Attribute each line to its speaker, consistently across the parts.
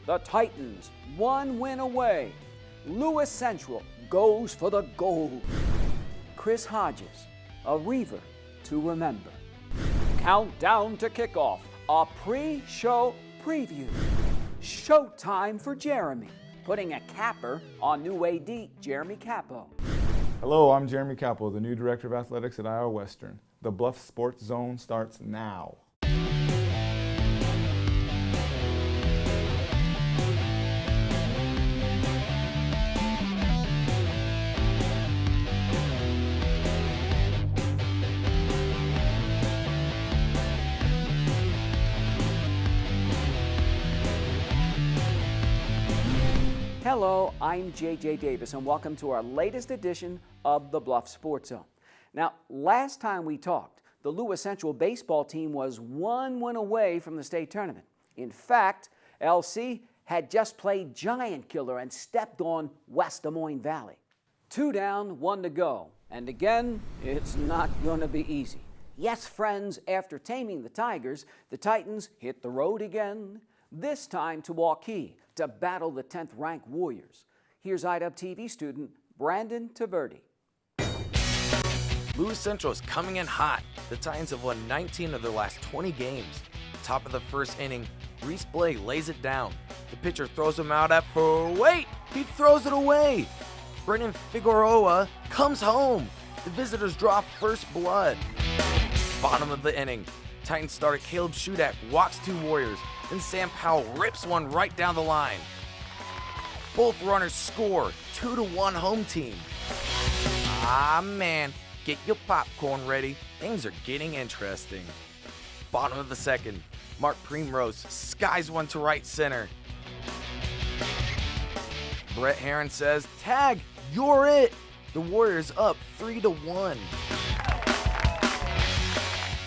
Speaker 1: The Titans, one win away. Lewis Central goes for the gold. Chris Hodges, a Reaver to remember. Countdown to kickoff, a pre-show preview. Showtime for Jeremy, putting a capper on new AD Jeremy Capo.
Speaker 2: Hello, I'm Jeremy Capo, the new Director of Athletics at Iowa Western. The Bluffs Sports Zone starts now.
Speaker 1: Hello, I'm JJ Davis, and welcome to our latest edition of the Bluffs Sports Zone. Now, last time we talked, the Lewis Central baseball team was one win away from the state tournament. In fact, LC had just played giant killer and stepped on West Des Moines Valley. 2 down, 1 to go. And again, it's not going to be easy. Yes, friends, after taming the Tigers, the Titans hit the road again, this time to Waukee to battle the 10th-ranked Warriors. Here's IWCC student Brandon Taverdi.
Speaker 3: Lewis Central is coming in hot. The Titans have won 19 of their last 20 games. Top of the first inning, Reese Blake lays it down. The pitcher throws him out wait! He throws it away! Brennan Figueroa comes home. The visitors draw first blood. Bottom of the inning, Titans starter Caleb Shudak walks 2 Warriors. Then Sam Powell rips one right down the line. Both runners score, 2-1 home team. Ah man, get your popcorn ready. Things are getting interesting. Bottom of the second, Mark Primrose skies one to right center. Brett Herron says, "Tag, you're it." The Warriors up 3-1.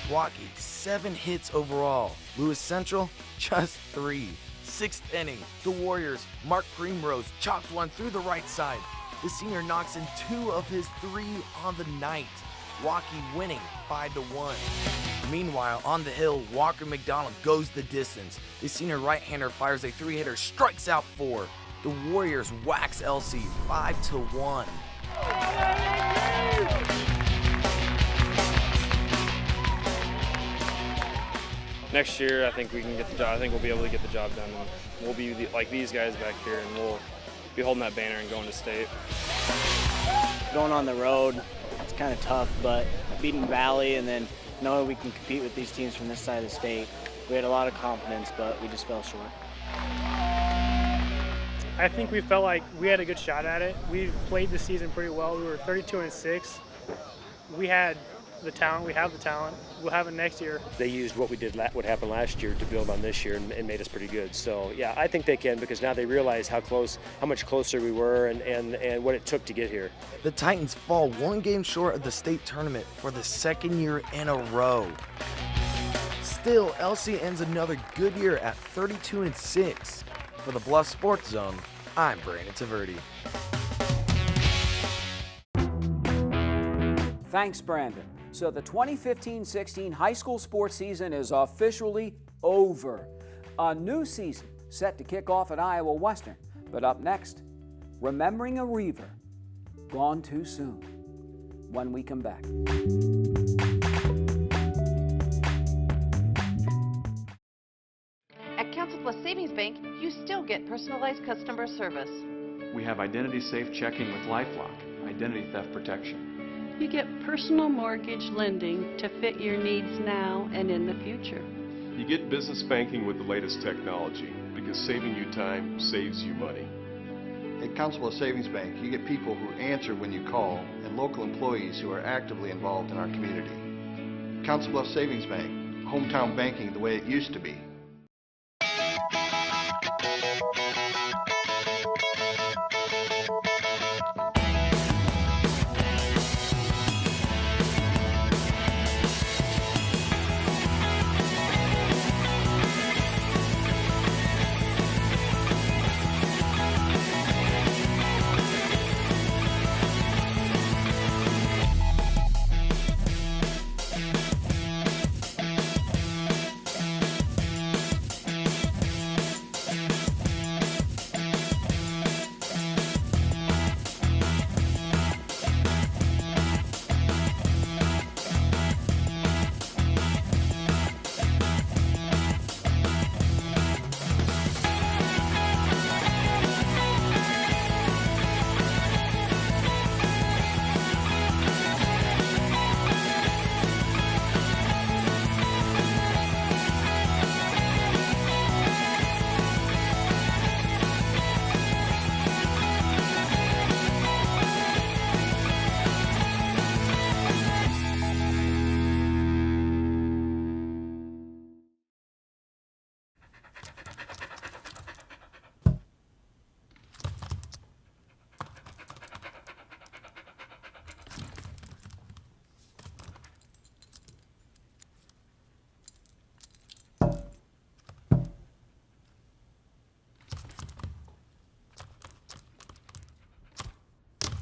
Speaker 3: Waukee, 7 hits overall. Lewis Central, just 3. 6th inning, the Warriors, Mark Primrose chops one through the right side. The senior knocks in 2 of his 3 on the night. Waukee winning 5-1. Meanwhile, on the hill, Walker McDonald goes the distance. The senior right-hander fires a 3-hitter, strikes out 4. The Warriors wax LC 5-1.
Speaker 4: Next year, I think we can get the job. I think we'll be able to get the job done, and we'll be like these guys back here, and we'll be holding that banner and going to state.
Speaker 5: Going on the road, it's kind of tough, but beating Valley and then knowing we can compete with these teams from this side of the state, we had a lot of confidence, but we just fell short.
Speaker 6: I think we felt like we had a good shot at it. We played the season pretty well. We were 32-6. We had the talent. We have the talent. We'll have it next year.
Speaker 7: They used what happened last year to build on this year and made us pretty good. So yeah, I think they can, because now they realize how much closer we were and what it took to get here.
Speaker 3: The Titans fall 1 game short of the state tournament for the 2nd year in a row. Still, LC ends another good year at 32-6. For the Bluffs Sports Zone, I'm Brandon Taverdi.
Speaker 1: Thanks, Brandon. So the 2015-16 high school sports season is officially over. A new season set to kick off at Iowa Western. But up next, remembering a Reaver gone too soon. When we come back.
Speaker 8: At Council Plus Savings Bank, you still get personalized customer service.
Speaker 9: We have identity-safe checking with LifeLock, identity theft protection.
Speaker 10: You get personal mortgage lending to fit your needs now and in the future.
Speaker 11: You get business banking with the latest technology, because saving you time saves you money.
Speaker 12: At Council of Savings Bank, you get people who answer when you call and local employees who are actively involved in our community. Council Bluffs Savings Bank, hometown banking the way it used to be.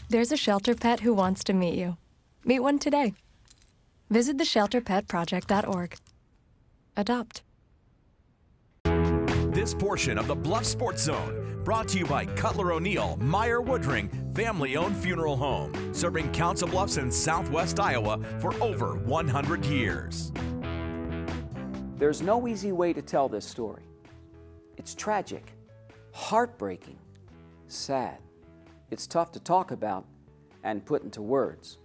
Speaker 13: There's a shelter pet who wants to meet you. Meet one today. Visit theshelterpetproject.org. Adopt.
Speaker 14: This portion of the Bluffs Sports Zone brought to you by Cutler O'Neill, Meyer Woodring, family-owned funeral home, serving Council Bluffs in southwest Iowa for over 100 years.
Speaker 1: There's no easy way to tell this story. It's tragic, heartbreaking, sad. It's tough to talk about and put into words.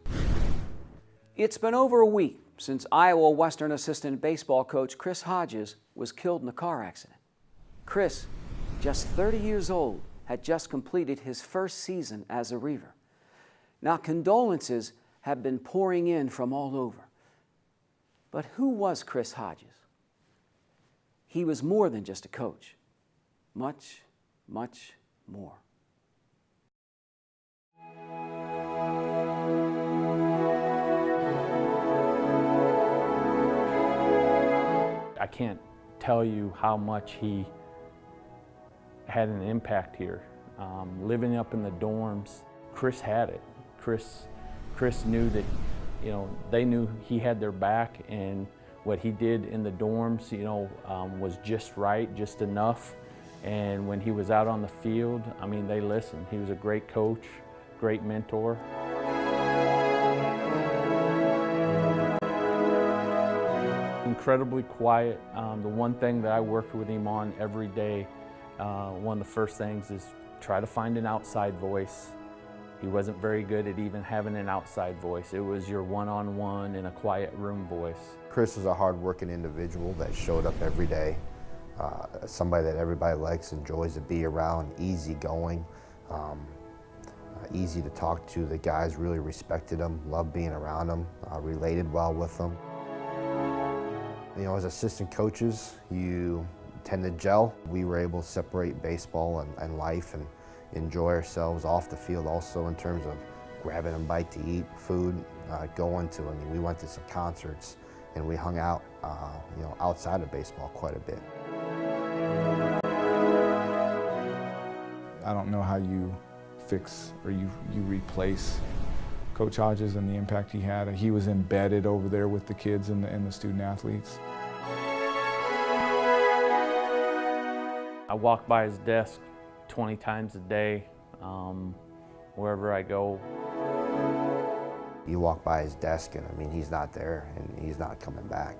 Speaker 1: It's been over a week since Iowa Western assistant baseball coach Chris Hodges was killed in a car accident. Chris, just 30 years old, had just completed his first season as a Reaver. Now, condolences have been pouring in from all over. But who was Chris Hodges? He was more than just a coach. Much, much more.
Speaker 15: I can't tell you how much he had an impact here. Living up in the dorms, Chris had it. Chris knew that, they knew he had their back, and what he did in the dorms, was just right, just enough. And when he was out on the field, they listened. He was a great coach, great mentor. Incredibly quiet. The one thing that I worked with him on every day, one of the first things is try to find an outside voice. He wasn't very good at even having an outside voice. It was your one-on-one in a quiet room voice.
Speaker 16: Chris is a hard-working individual that showed up every day. Somebody that everybody likes, enjoys to be around, easygoing, easy to talk to. The guys really respected him, loved being around him, related well with him. As assistant coaches, you tend to gel. We were able to separate baseball and life and enjoy ourselves off the field also, in terms of grabbing a bite to eat, food, going to, we went to some concerts and we hung out, outside of baseball quite a bit.
Speaker 2: I don't know how you fix or you replace Coach Hodges and the impact he had. He was embedded over there with the kids and the student athletes.
Speaker 15: I walk by his desk 20 times a day, wherever I go.
Speaker 16: You walk by his desk and he's not there and he's not coming back.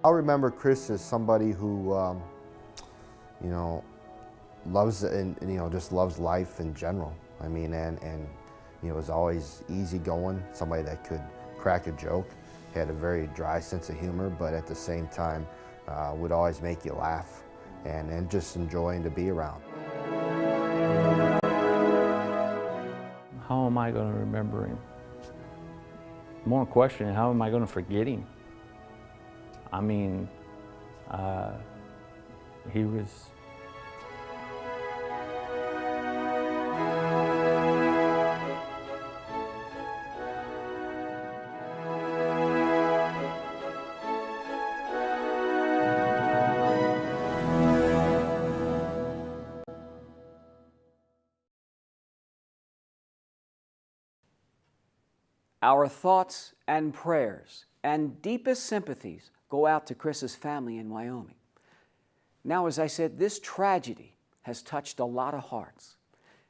Speaker 16: I'll remember Chris as somebody who, loves just loves life in general. And was always easygoing, somebody that could crack a joke, had a very dry sense of humor, but at the same time would always make you laugh and just enjoying to be around.
Speaker 15: How am I going to remember him? More question, how am I going to forget him? He was
Speaker 1: Our thoughts and prayers and deepest sympathies go out to Chris's family in Wyoming. Now, as I said, this tragedy has touched a lot of hearts.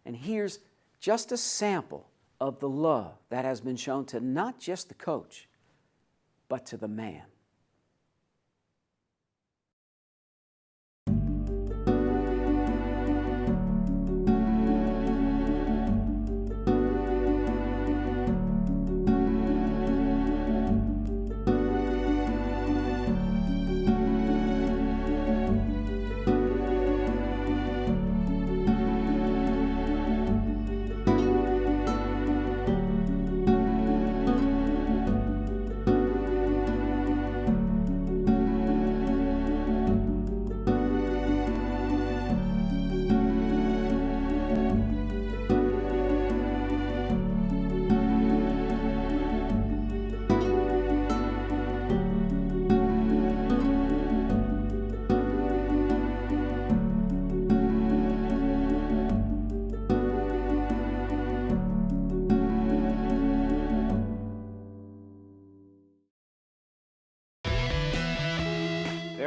Speaker 1: And here's just a sample of the love that has been shown to not just the coach, but to the man.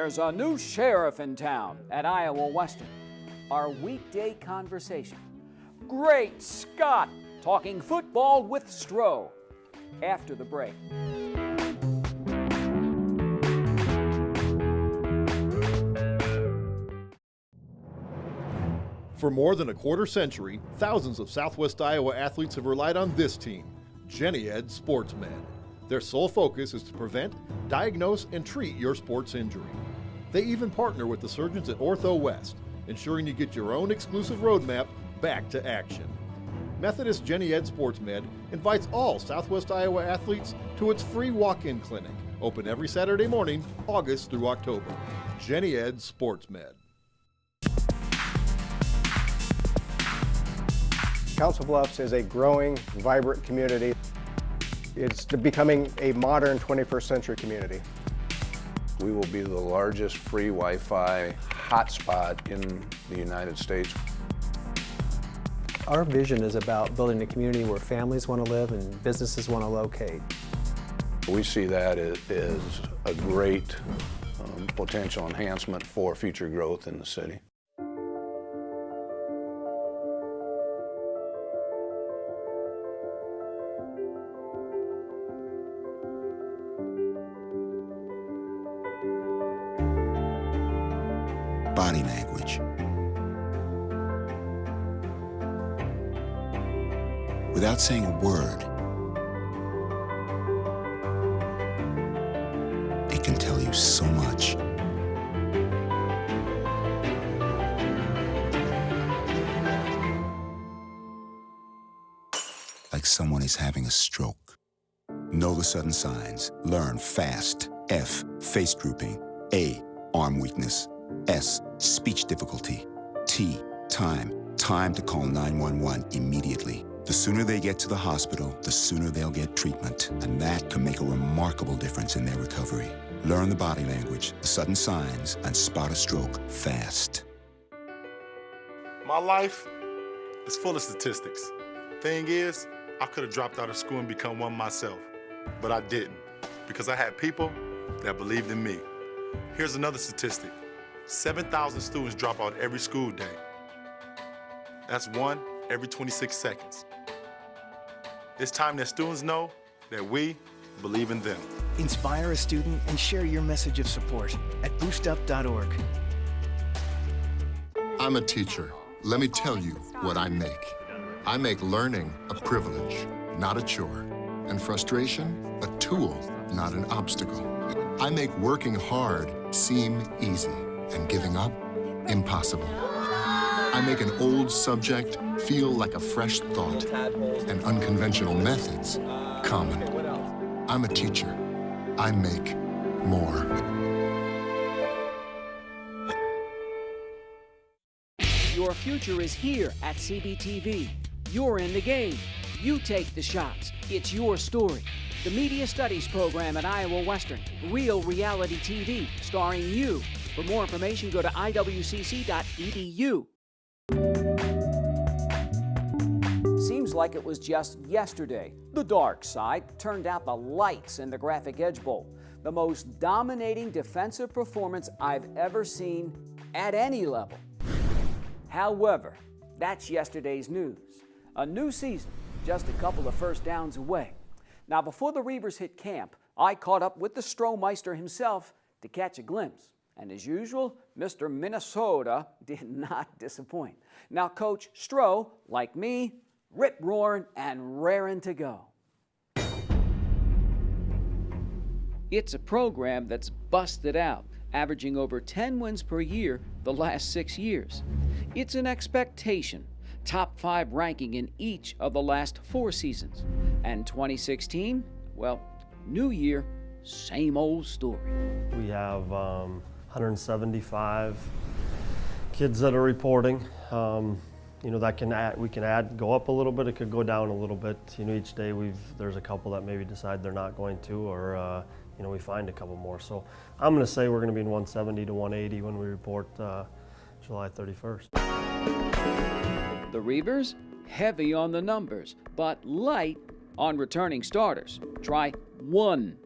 Speaker 1: There's a new sheriff in town at Iowa Western. Our weekday conversation. Great Scott! Talking football with Stroh. After the break.
Speaker 17: For more than a quarter century, thousands of Southwest Iowa athletes have relied on this team, Jenny Ed SportsMed. Their sole focus is to prevent, diagnose, and treat your sports injury. They even partner with the surgeons at Ortho West, ensuring you get your own exclusive roadmap back to action. Methodist Jenny Ed SportsMed invites all Southwest Iowa athletes to its free walk-in clinic, open every Saturday morning, August through October. Jenny Ed SportsMed.
Speaker 18: Council Bluffs is a growing, vibrant community. It's becoming a modern 21st century community.
Speaker 19: We will be the largest free Wi-Fi hotspot in the United States.
Speaker 20: Our vision is about building a community where families want to live and businesses want to locate.
Speaker 19: We see that as a great potential enhancement for future growth in the city.
Speaker 21: Body language. Without saying a word, it can tell you so much. Like someone is having a stroke. Know the sudden signs. Learn fast. F, face drooping. A, arm weakness. S, speech difficulty. T, time. Time to call 911 immediately. The sooner they get to the hospital, the sooner they'll get treatment. And that can make a remarkable difference in their recovery. Learn the body language, the sudden signs, and spot a stroke fast.
Speaker 22: My life is full of statistics. Thing is, I could have dropped out of school and become one myself. But I didn't, because I had people that believed in me. Here's another statistic. 7,000 students drop out every school day. That's one every 26 seconds. It's time that students know that we believe in them.
Speaker 23: Inspire a student and share your message of support at boostup.org.
Speaker 24: I'm a teacher. Let me tell you what I make. I make learning a privilege, not a chore, and frustration a tool, not an obstacle. I make working hard seem easy and giving up impossible. I make an old subject feel like a fresh thought and unconventional methods common. I'm a teacher. I make more.
Speaker 1: Your future is here at CBTV. You're in the game. You take the shots. It's your story. The Media Studies program at Iowa Western. Real reality TV starring you. For more information, go to IWCC.edu. Seems like it was just yesterday. The dark side turned out the lights in the Graphic Edge Bowl. The most dominating defensive performance I've ever seen at any level. However, that's yesterday's news. A new season, just a couple of first downs away. Now, before the Reavers hit camp, I caught up with the Strohmeister himself to catch a glimpse. And as usual, Mr. Minnesota did not disappoint. Now, Coach Stroh, like me, rip-roaring and raring to go. It's a program that's busted out, averaging over 10 wins per year the last 6 years. It's an expectation, top 5 ranking in each of the last 4 seasons. And 2016, well, new year, same old story.
Speaker 25: We have 175 kids that are reporting. You know, that we can add, go up a little bit, it could go down a little bit. You know, each day there's a couple that maybe decide they're not going to, or you know, we find a couple more. So I'm going to say we're going to be in 170 to 180 when we report July 31st.
Speaker 1: The Reavers, heavy on the numbers, but light on returning starters. Try 1.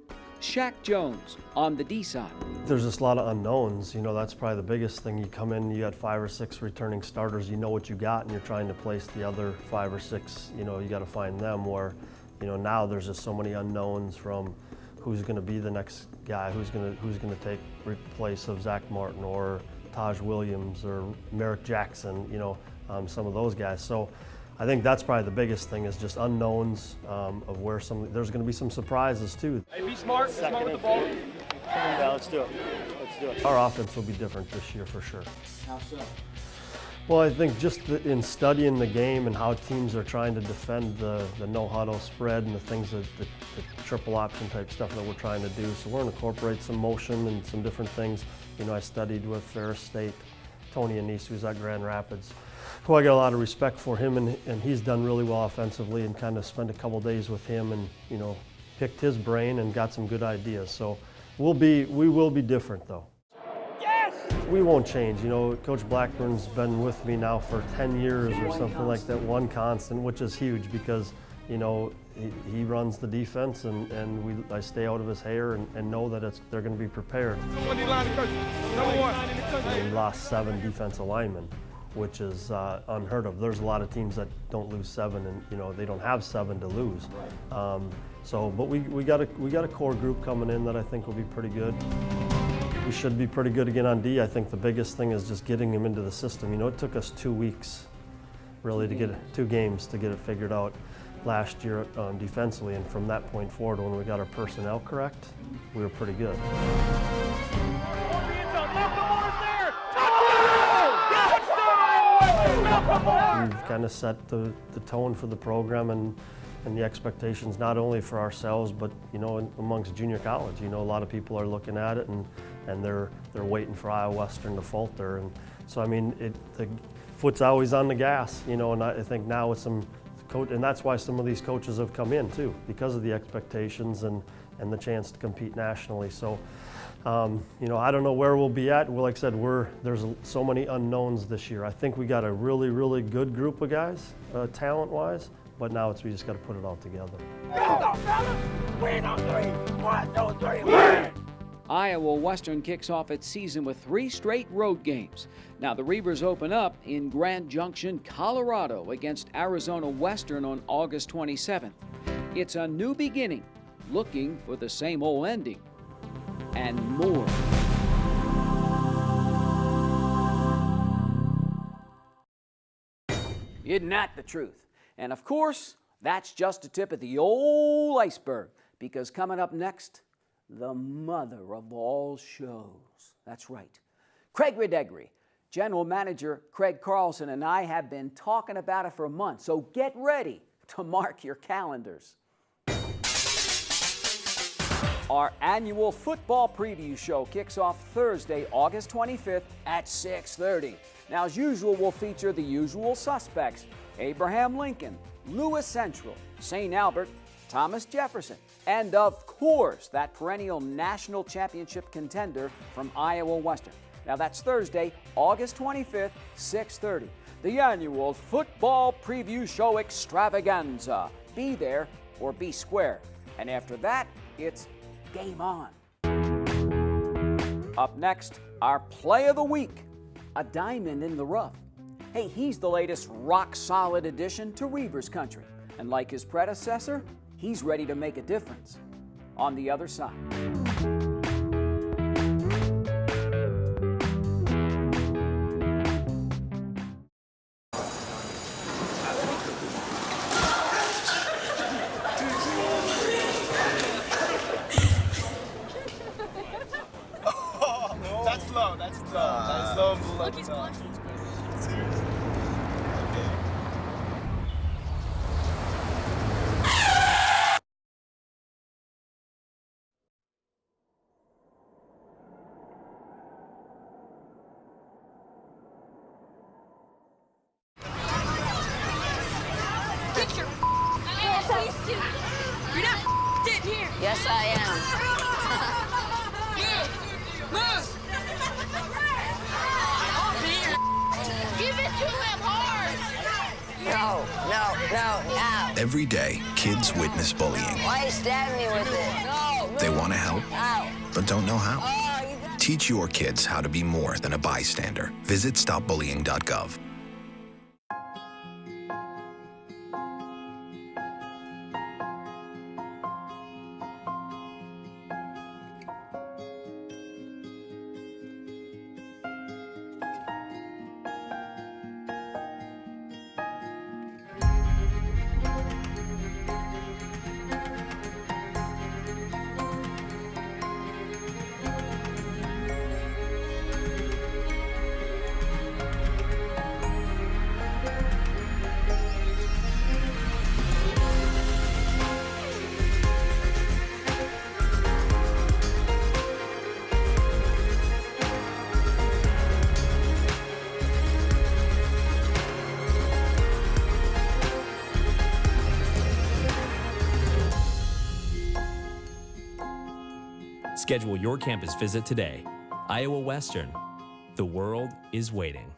Speaker 1: Shaq Jones on the D side.
Speaker 25: There's just a lot of unknowns. You know, that's probably the biggest thing. You come in, you got 5 or 6 returning starters, you know what you got, and you're trying to place the other 5 or 6, you know, you got to find them. Where, you know, now there's just so many unknowns from who's going to be the next guy, who's going to take place of Zach Martin or Taj Williams or Merrick Jackson, you know, some of those guys. So I think that's probably the biggest thing, is just unknowns of where there's going to be some surprises too.
Speaker 3: Hey, be smart with the ball.
Speaker 25: Yeah, let's do it. Our offense will be different this year for sure.
Speaker 1: How so?
Speaker 25: Well, I think just in studying the game and how teams are trying to defend the no-huddle spread and the things that the triple option type stuff that we're trying to do. So we're going to incorporate some motion and some different things. You know, I studied with Ferris State, Tony Anise, who's at Grand Rapids, who I got a lot of respect for him, and he's done really well offensively, and kind of spent a couple days with him and, you know, picked his brain and got some good ideas. So we will be different though. We won't change. You know, Coach Blackburn's been with me now for 10 years or something like that, one constant, which is huge because, you know, he runs the defense and I stay out of his hair and know that they're going to be prepared. We lost 7 defensive linemen, which is unheard of. There's a lot of teams that don't lose 7 and, you know, they don't have 7 to lose. But we got a core group coming in that I think will be pretty good. We should be pretty good again on D. I think the biggest thing is just getting him into the system. You know, it took us 2 weeks, really, to get 2 games to get it figured out last year defensively, and from that point forward, when we got our personnel correct, we were pretty good. We've kind of set the tone for the program and the expectations, not only for ourselves, but, you know, amongst junior college. You know, a lot of people are looking at it and they're waiting for Iowa Western to falter. And so, I mean, the foot's always on the gas, you know, and I think now with some coach, and that's why some of these coaches have come in too, because of the expectations and the chance to compete nationally. So, you know, I don't know where we'll be at. Well, like I said, there's so many unknowns this year. I think we got a really, really good group of guys, talent-wise, but now we just got to put it all together.
Speaker 1: Iowa Western kicks off its season with 3 straight road games. Now the Reavers open up in Grand Junction, Colorado against Arizona Western on August 27th. It's a new beginning, looking for the same old ending and more. Isn't that the truth? And of course, that's just the tip of the old iceberg, because coming up next, the mother of all shows. That's right. Craig Redegri, General Manager Craig Carlson, and I have been talking about it for months, so get ready to mark your calendars. Our annual football preview show kicks off Thursday, August 25th at 6:30. Now, as usual, we'll feature the usual suspects: Abraham Lincoln, Lewis Central, St. Albert, Thomas Jefferson, and of course, that perennial national championship contender from Iowa Western. Now that's Thursday, August 25th, 6:30. The annual football preview show extravaganza. Be there or be square. And after that, it's game on. Up next, our play of the week, a diamond in the rough. Hey, he's the latest rock-solid addition to Reavers country. And like his predecessor, he's ready to make a difference. On the other side.
Speaker 3: That's low. That's low. Look, he's blushing. Seriously.
Speaker 4: Get your ass up. You're not in here. Yes, I am. Move. Give it to him hard. No.
Speaker 21: Every day, kids witness bullying.
Speaker 4: Why are you stabbing me with it? No,
Speaker 5: They want to help, but don't know how. Teach your kids how to be more than a bystander. Visit stopbullying.gov.
Speaker 6: Schedule your campus visit today. Iowa Western. The world is waiting.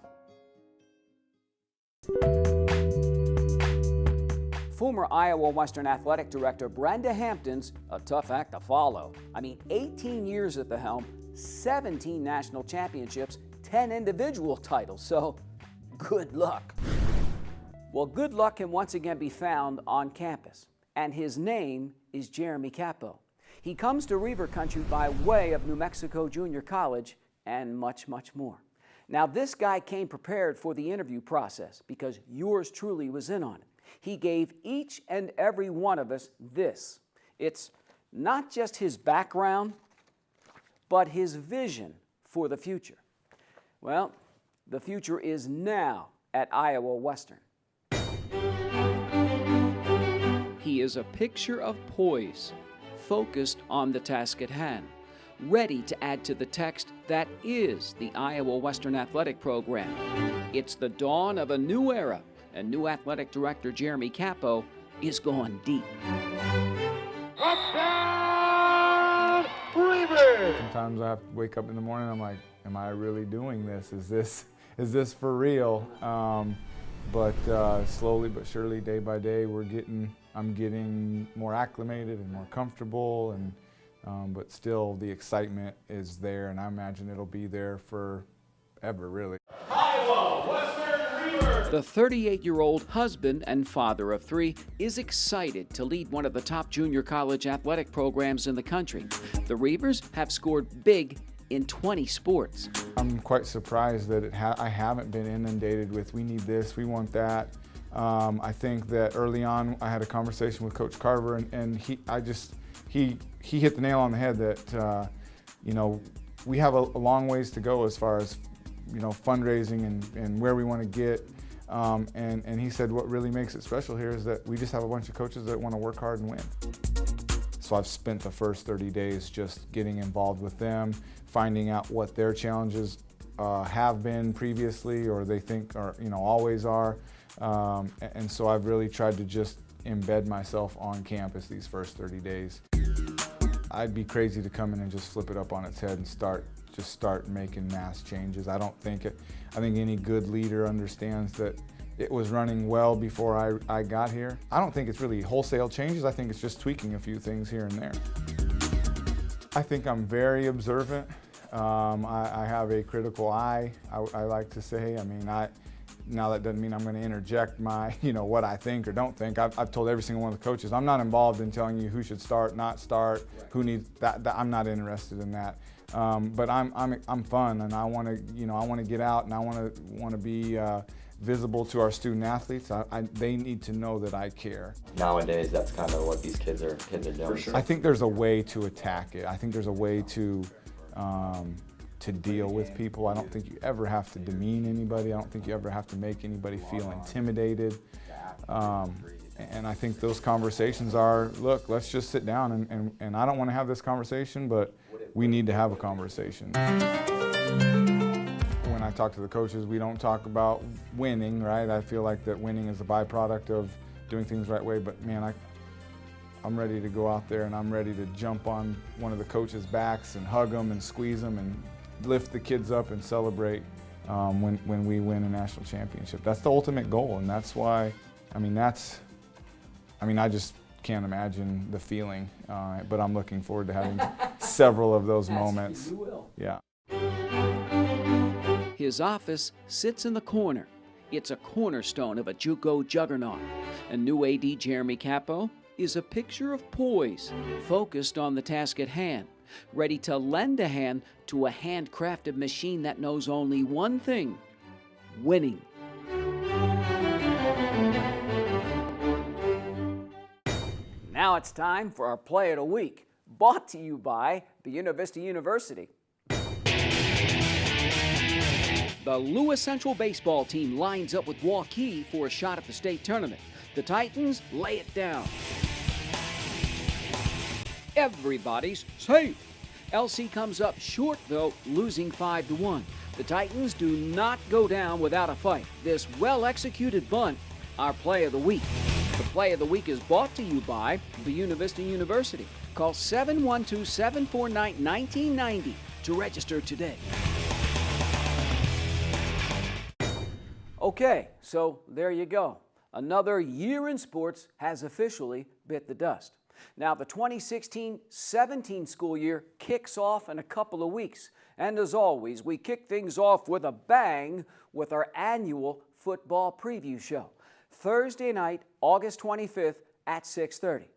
Speaker 1: Former Iowa Western Athletic Director Brenda Hampton's a tough act to follow. 18 years at the helm, 17 national championships, 10 individual titles, so good luck. Well, good luck can once again be found on campus, and his name is Jeremy Capo. He comes to Reaver Country by way of New Mexico Junior College and much, much more. Now, this guy came prepared for the interview process because yours truly was in on it. He gave each and every one of us this. It's not just his background, but his vision for the future. Well, the future is now at Iowa Western. He is a picture of poise, focused on the task at hand, ready to add to the text that is the Iowa Western Athletic Program. It's the dawn of a new era, and new athletic director Jeremy Capo is going deep.
Speaker 2: Sometimes I have to wake up in the morning, I'm like, am I really doing this? Is this for real? But slowly but surely, day by day, I'm getting more acclimated and more comfortable, and but still the excitement is there, and I imagine it'll be there forever, really.
Speaker 1: Iowa Western Reaver! The 38-year-old husband and father of 3 is excited to lead one of the top junior college athletic programs in the country. The Reavers have scored big in 20 sports.
Speaker 2: I'm quite surprised that I haven't been inundated with, we need this, we want that. I think that early on I had a conversation with Coach Carver, and he hit the nail on the head that we have a long ways to go as far as fundraising and where we want to get. And he said what really makes it special here is that we just have a bunch of coaches that want to work hard and win. So I've spent the first 30 days just getting involved with them, finding out what their challenges have been previously, or they think are, always are. And so I've really tried to just embed myself on campus these first 30 days. I'd be crazy to come in and just flip it up on its head and start making mass changes. I think any good leader understands that it was running well before I got here. I don't think it's really wholesale changes. I think it's just tweaking a few things here and there. I think I'm very observant. I have a critical eye, I like to say. Now that doesn't mean I'm going to interject my, what I think or don't think. I've told every single one of the coaches, I'm not involved in telling you who should start, not start, who needs that. I'm not interested in that. But I'm fun, and I want to get out, and I want to be visible to our student athletes. They need to know that I care.
Speaker 7: Nowadays, that's kind of what these kids are doing. For sure.
Speaker 2: I think there's a way to attack it. I think there's a way to deal with people. I don't think you ever have to demean anybody. I don't think you ever have to make anybody feel intimidated. And I think those conversations are, look, let's just sit down, and I don't want to have this conversation, but we need to have a conversation. When I talk to the coaches, we don't talk about winning, right? I feel like that winning is a byproduct of doing things the right way, but man, I'm ready to go out there, and I'm ready to jump on one of the coaches' backs and hug them and squeeze them and lift the kids up and celebrate when we win a national championship. That's the ultimate goal, and that's why, I just can't imagine the feeling, but I'm looking forward to having several of those moments.
Speaker 1: You will.
Speaker 2: Yeah.
Speaker 1: His office sits in the corner. It's a cornerstone of a JUCO juggernaut. And new AD Jeremy Capo is a picture of poise, focused on the task at hand, ready to lend a hand to a handcrafted machine that knows only one thing: winning. Now it's time for our Play of the Week, brought to you by the University. The Lewis Central baseball team lines up with Waukee for a shot at the state tournament. The Titans lay it down. Everybody's safe. LC comes up short, though, losing 5-1. The Titans do not go down without a fight. This well-executed bunt, our Play of the Week. The Play of the Week is brought to you by the University. Call 712-749-1990 to register today. Okay, so there you go. Another year in sports has officially bit the dust. Now, the 2016-17 school year kicks off in a couple of weeks. And as always, we kick things off with a bang with our annual football preview show. Thursday night, August 25th at 6:30.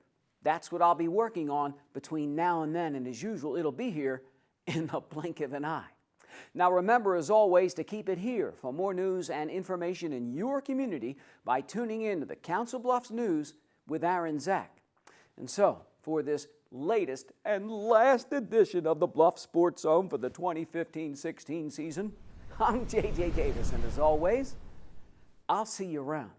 Speaker 1: That's what I'll be working on between now and then, and as usual, it'll be here in the blink of an eye. Now remember, as always, to keep it here for more news and information in your community by tuning in to the Council Bluffs News with Aaron Zach. And so, for this latest and last edition of the Bluff Sports Zone for the 2015-16 season, I'm J.J. Davis, and as always, I'll see you around.